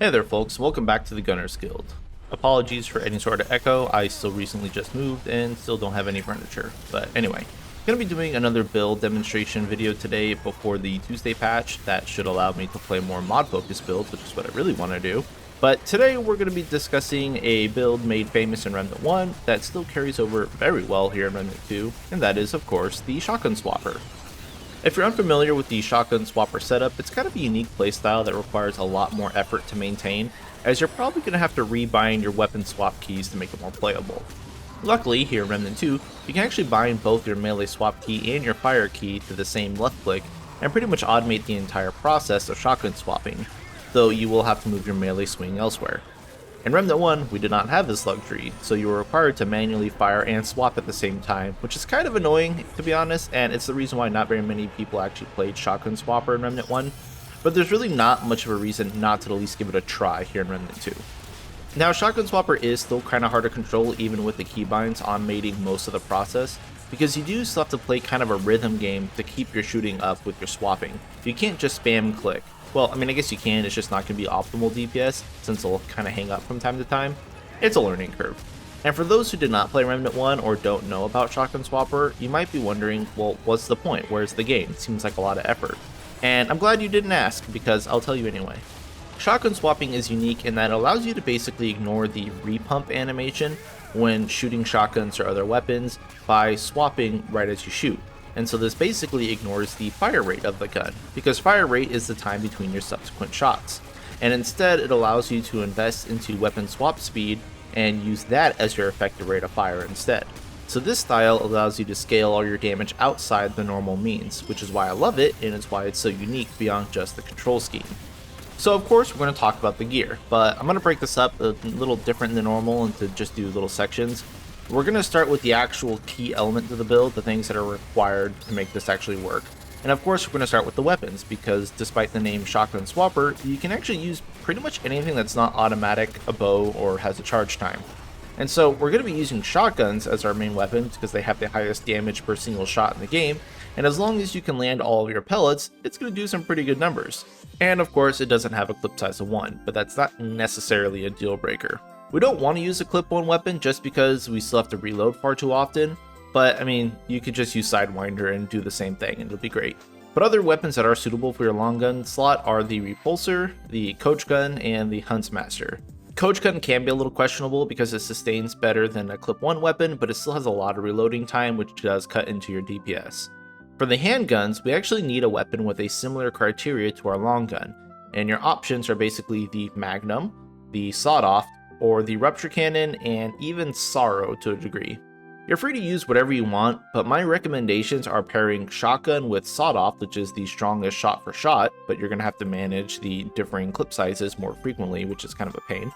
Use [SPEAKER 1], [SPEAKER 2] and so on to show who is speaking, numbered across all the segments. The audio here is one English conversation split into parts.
[SPEAKER 1] Hey there folks, welcome back to the Gunners Guild. Apologies for any sort of echo, I still recently just moved and still don't have any furniture. But anyway, going to be doing another build demonstration video today before the Tuesday patch that should allow me to play more mod focused builds, which is what I really want to do. But today we're going to be discussing a build made famous in Remnant 1 that still carries over very well here in Remnant 2, and that is of course the Shotgun Swapper. If you're unfamiliar with the Shotgun Swapper setup, it's kind of a unique playstyle that requires a lot more effort to maintain, as you're probably going to have to rebind your weapon swap keys to make it more playable. Luckily, here in Remnant 2, you can actually bind both your melee swap key and your fire key to the same left click, and pretty much automate the entire process of shotgun swapping, though you will have to move your melee swing elsewhere. In Remnant 1, we did not have this luxury, so you were required to manually fire and swap at the same time, which is kind of annoying, to be honest, and it's the reason why not very many people actually played Shotgun Swapper in Remnant 1, but there's really not much of a reason not to at least give it a try here in Remnant 2. Now, Shotgun Swapper is still kind of hard to control even with the keybinds automating most of the process, because you do still have to play kind of a rhythm game to keep your shooting up with your swapping. You can't just spam click. Well, I mean, I guess you can, it's just not going to be optimal DPS, since it'll kind of hang up from time to time. It's a learning curve. And for those who did not play Remnant 1 or don't know about Shotgun Swapper, you might be wondering, well, what's the point? Where's the game? It seems like a lot of effort. And I'm glad you didn't ask, because I'll tell you anyway. Shotgun swapping is unique in that it allows you to basically ignore the repump animation when shooting shotguns or other weapons by swapping right as you shoot. And so this basically ignores the fire rate of the gun, because fire rate is the time between your subsequent shots. And instead it allows you to invest into weapon swap speed and use that as your effective rate of fire instead. So this style allows you to scale all your damage outside the normal means, which is why I love it, and it's why it's so unique beyond just the control scheme. So of course we're going to talk about the gear, but I'm going to break this up a little different than normal and to just do little sections. We're going to start with the actual key element to the build, the things that are required to make this actually work. And of course we're going to start with the weapons, because despite the name Shotgun Swapper, you can actually use pretty much anything that's not automatic, a bow, or has a charge time. And so we're going to be using shotguns as our main weapons because they have the highest damage per single shot in the game, and as long as you can land all of your pellets, it's going to do some pretty good numbers. And of course it doesn't have a clip size of 1, but that's not necessarily a deal breaker. We don't want to use a clip-on weapon just because we still have to reload far too often, but I mean, you could just use Sidewinder and do the same thing and it'll be great. But other weapons that are suitable for your long gun slot are the Repulsor, the Coach Gun, and the Huntsmaster. Coach Gun can be a little questionable because it sustains better than a clip-1 weapon, but it still has a lot of reloading time, which does cut into your DPS. For the handguns, we actually need a weapon with a similar criteria to our long gun, and your options are basically the Magnum, the Sawed-Off, or the Rupture Cannon, and even Sorrow to a degree. You're free to use whatever you want, but my recommendations are pairing Shotgun with Sawed-Off, which is the strongest shot for shot, but you're going to have to manage the differing clip sizes more frequently, which is kind of a pain.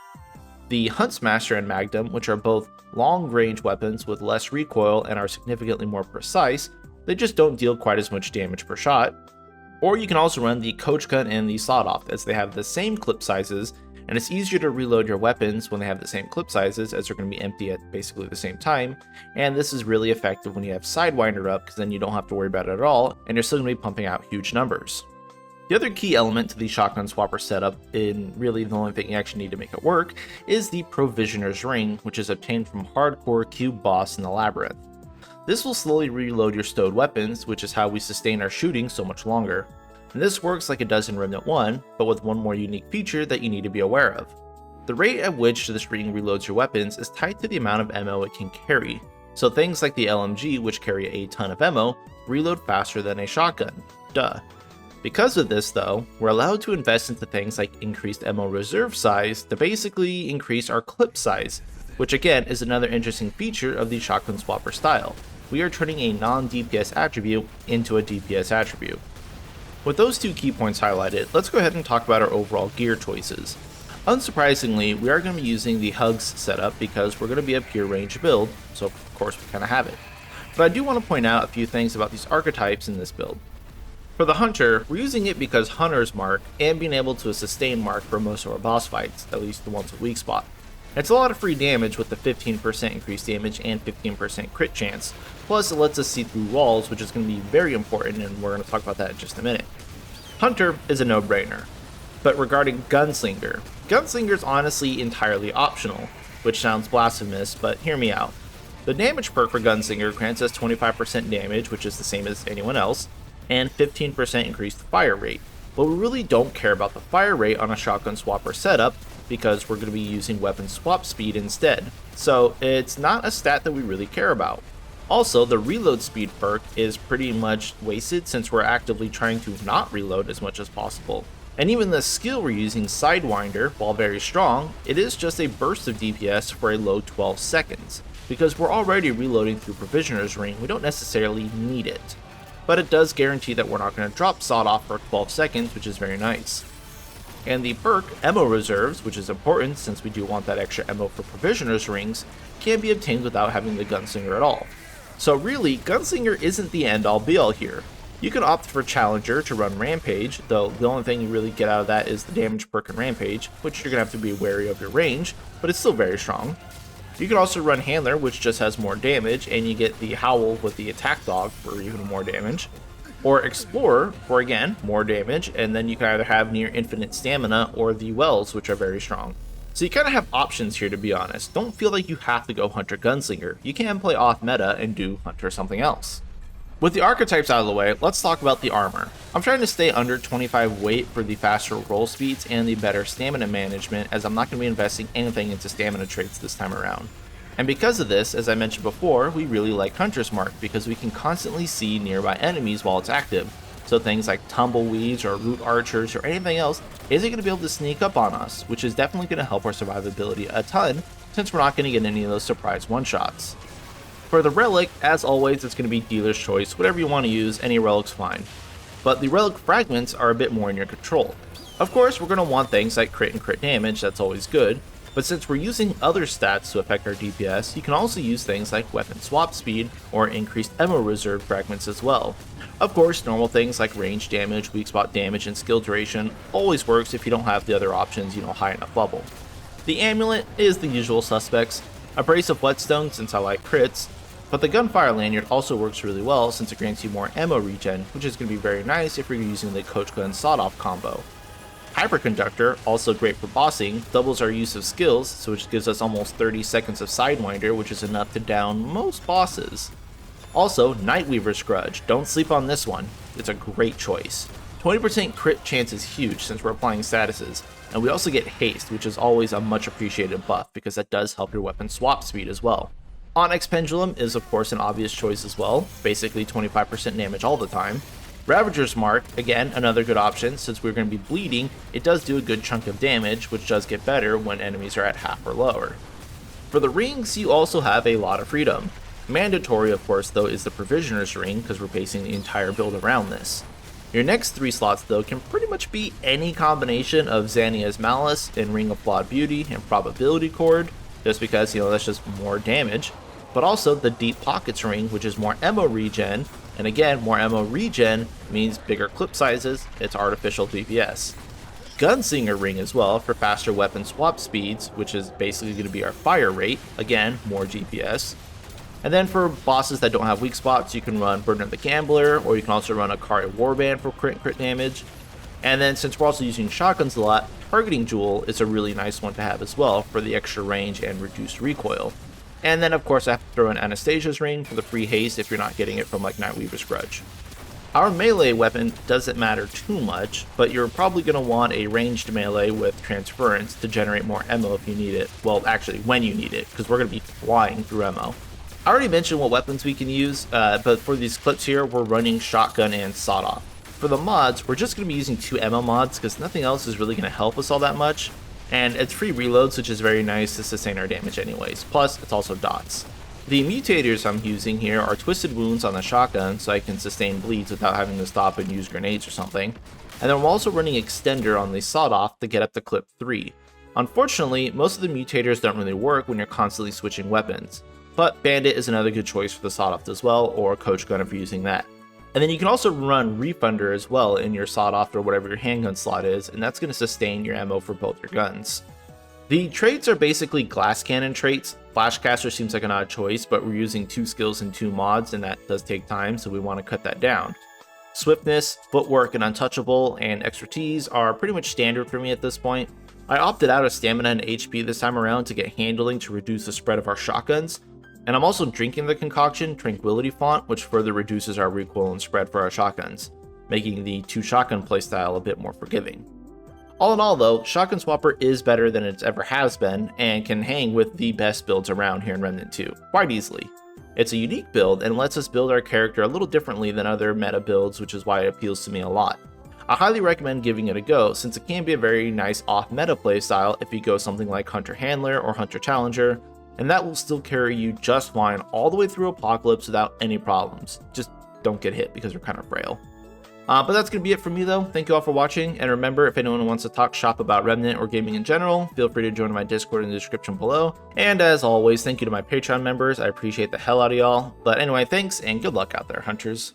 [SPEAKER 1] The Huntsmaster and Magnum, which are both long-range weapons with less recoil and are significantly more precise, they just don't deal quite as much damage per shot. Or you can also run the Coach Gun and the Sawed-Off, as they have the same clip sizes, and it's easier to reload your weapons when they have the same clip sizes, as they're going to be empty at basically the same time, and this is really effective when you have Sidewinder up, because then you don't have to worry about it at all, and you're still going to be pumping out huge numbers. The other key element to the Shotgun Swapper setup, and really the only thing you actually need to make it work, is the Provisioner's Ring, which is obtained from Hardcore Cube Boss in the Labyrinth. This will slowly reload your stowed weapons, which is how we sustain our shooting so much longer. And this works like it does in Remnant 1, but with one more unique feature that you need to be aware of. The rate at which this ring reloads your weapons is tied to the amount of ammo it can carry, so things like the LMG, which carry a ton of ammo, reload faster than a shotgun. Duh. Because of this though, we're allowed to invest into things like increased ammo reserve size to basically increase our clip size, which again is another interesting feature of the Shotgun Swapper style. We are turning a non-DPS attribute into a DPS attribute. With those two key points highlighted, let's go ahead and talk about our overall gear choices. Unsurprisingly, we are going to be using the HUGS setup because we're going to be a pure range build, so of course we kind of have it. But I do want to point out a few things about these archetypes in this build. For the Hunter, we're using it because Hunter's Mark and being able to sustain Mark for most of our boss fights, at least the ones with weak spot. It's a lot of free damage with the 15% increased damage and 15% crit chance, plus it lets us see through walls, which is going to be very important, and we're going to talk about that in just a minute. Hunter is a no-brainer. But regarding Gunslinger, Gunslinger's honestly entirely optional, which sounds blasphemous, but hear me out. The damage perk for Gunslinger grants us 25% damage, which is the same as anyone else, and 15% increased fire rate. But we really don't care about the fire rate on a shotgun swapper setup, because we're going to be using weapon swap speed instead. So it's not a stat that we really care about. Also, the reload speed perk is pretty much wasted since we're actively trying to not reload as much as possible. And even the skill we're using, Sidewinder, while very strong, it is just a burst of DPS for a low 12 seconds. Because we're already reloading through Provisioner's Ring, we don't necessarily need it. But it does guarantee that we're not going to drop Sawed Off for 12 seconds, which is very nice. And the perk, Ammo Reserves, which is important since we do want that extra ammo for Provisioner's Rings, can be obtained without having the Gunslinger at all. So really, Gunslinger isn't the end-all be-all here. You can opt for Challenger to run Rampage, though the only thing you really get out of that is the damage perk in Rampage, which you're going to have to be wary of your range, but it's still very strong. You can also run Handler, which just has more damage, and you get the Howl with the Attack Dog for even more damage. Or Explorer for, again, more damage, and then you can either have near infinite stamina or the Wells, which are very strong. So you kind of have options here, to be honest. Don't feel like you have to go Hunter Gunslinger. You can play off meta and do Hunter something else. With the archetypes out of the way, let's talk about the armor. I'm trying to stay under 25 weight for the faster roll speeds and the better stamina management, as I'm not going to be investing anything into stamina traits this time around. And because of this, as I mentioned before, we really like Hunter's Mark because we can constantly see nearby enemies while it's active. So things like tumbleweeds or root archers or anything else isn't going to be able to sneak up on us, which is definitely going to help our survivability a ton, since we're not going to get any of those surprise one-shots. For the Relic, as always, it's going to be dealer's choice. Whatever you want to use, any Relic's fine. But the Relic fragments are a bit more in your control. Of course, we're going to want things like crit and crit damage, that's always good. But since we're using other stats to affect our DPS, you can also use things like weapon swap speed or increased ammo reserve fragments as well. Of course, normal things like range damage, weak spot damage, and skill duration always works if you don't have the other options, high enough level. The amulet is the usual suspects. Abrasive Whetstone since I like crits, but the Gunfire Lanyard also works really well since it grants you more ammo regen, which is going to be very nice if you're using the Coach Gun Sawed Off combo. Hyperconductor, also great for bossing, doubles our use of skills, so it gives us almost 30 seconds of Sidewinder, which is enough to down most bosses. Also, Nightweaver's Grudge, don't sleep on this one, it's a great choice. 20% crit chance is huge since we're applying statuses, and we also get haste, which is always a much appreciated buff because that does help your weapon swap speed as well. Onyx Pendulum is of course an obvious choice as well, basically 25% damage all the time. Ravager's Mark, again, another good option. Since we're going to be bleeding, it does do a good chunk of damage, which does get better when enemies are at half or lower. For the rings, you also have a lot of freedom. Mandatory, of course, though, is the Provisioner's Ring, because we're basing the entire build around this. Your next 3 slots, though, can pretty much be any combination of Xania's Malice and Ring of Flawed Beauty and Probability Cord, just because, that's just more damage. But also the Deep Pockets Ring, which is more ammo regen, and again, more ammo regen means bigger clip sizes, it's artificial DPS. Gunslinger Ring as well for faster weapon swap speeds, which is basically going to be our fire rate, again, more DPS. And then for bosses that don't have weak spots, you can run Burden of the Gambler, or you can also run Akari Warband for crit and crit damage. And then since we're also using shotguns a lot, Targeting Jewel is a really nice one to have as well for the extra range and reduced recoil. And then of course I have to throw in Anastasia's Ring for the free haste if you're not getting it from like Nightweaver's Grudge. Our melee weapon doesn't matter too much, but you're probably going to want a ranged melee with Transference to generate more ammo if you need it. Well, actually, when you need it, because we're going to be flying through ammo. I already mentioned what weapons we can use, but for these clips here, we're running Shotgun and Sawed Off. For the mods, we're just going to be using 2 ammo mods because nothing else is really going to help us all that much. And it's free reloads, which is very nice to sustain our damage anyways. Plus, it's also dots. The mutators I'm using here are Twisted Wounds on the shotgun, so I can sustain bleeds without having to stop and use grenades or something. And then I'm also running Extender on the Sawed Off to get up to clip 3. Unfortunately, most of the mutators don't really work when you're constantly switching weapons. But Bandit is another good choice for the Sawed Off as well, or Coach Gun if you're using that. And then you can also run Refunder as well in your Sawed Off or whatever your handgun slot is, and that's going to sustain your ammo for both your guns. The traits are basically glass cannon traits. Flashcaster seems like an odd choice, but we're using 2 skills and 2 mods, and that does take time, so we want to cut that down. Swiftness, footwork, and untouchable, and expertise are pretty much standard for me at this point. I opted out of stamina and HP this time around to get handling to reduce the spread of our shotguns, and I'm also drinking the concoction Tranquility Font, which further reduces our recoil and spread for our shotguns, making the 2 shotgun playstyle a bit more forgiving. All in all though, Shotgun Swapper is better than it ever has been, and can hang with the best builds around here in Remnant 2, quite easily. It's a unique build and lets us build our character a little differently than other meta builds, which is why it appeals to me a lot. I highly recommend giving it a go, since it can be a very nice off-meta playstyle if you go something like Hunter Handler or Hunter Challenger, and that will still carry you just fine all the way through Apocalypse without any problems. Just don't get hit because you're kind of frail. But that's going to be it for me though. Thank you all for watching, and remember, if anyone wants to talk shop about Remnant or gaming in general, feel free to join my Discord in the description below. And as always, thank you to my Patreon members, I appreciate the hell out of y'all. But anyway, thanks and good luck out there, hunters.